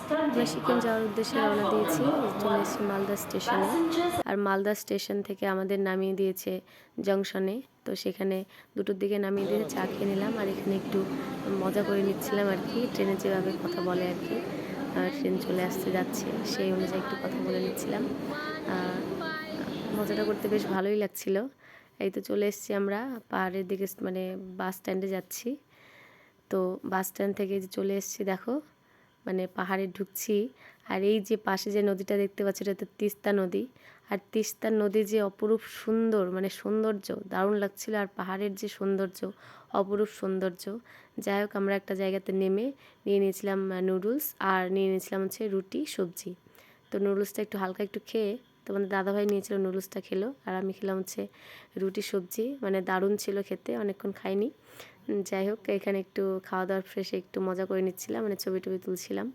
আমরা Standing Sikkim on যাওয়ার উদ্দেশ্যে রওনা দিয়েছি, platform চলে 1. এসেছি মালদা স্টেশনে। Passengers আর মালদা স্টেশন থেকে আমাদের নামিয়ে দিয়েছে জংশনে। তো সেখানে 2টোর দিকে নামিয়ে দিয়ে চা খেয়ে নিলাম, আর এখানে একটু মজা করে নিচ্ছিলাম আর কি, ট্রেনে যেভাবে কথা বলে আর কি। ট্রেন চলে আসতে যাচ্ছে সেই অনুযায়ী একটু কথা বলে নিচ্ছিলাম। মজাটা করতে বেশ ভালোই লাগছিল। এই তো চলে এসেছি আমরা পাহাড়ের দিকে, মানে বাস স্ট্যান্ডে যাচ্ছি। তো বাস স্ট্যান্ড থেকে যে চলে এসেছি দেখো, মানে পাহাড়ে ঢুকছি। আর এই যে পাশে যে নদীটা দেখতে পাচ্ছি, এটা তো তিস্তা নদী। আর তিস্তা নদী যে অপরূপ সুন্দর, মানে সৌন্দর্য দারুণ লাগছিল। আর পাহাড়ের যে সৌন্দর্য, অপরূপ সৌন্দর্য। যাই হোক, আমরা একটা জায়গাতে নেমে নিয়ে নিয়েছিলাম নুডলস, আর নিয়ে নিয়েছিলাম হচ্ছে রুটি সবজি। তো নুডলসটা একটু হালকা একটু খেয়ে, তোমাদের দাদাভাই নিয়েছিল নুডলসটা খেলো, আর আমি খেলাম হচ্ছে রুটি সবজি। মানে দারুণ ছিল খেতে, অনেকক্ষণ খাইনি। যাই হোক, এখানে একটু খাওয়া দাওয়ার ফ্রেশে একটু মজা করে নিচ্ছিলাম, মানে ছবি টবি তুলছিলাম।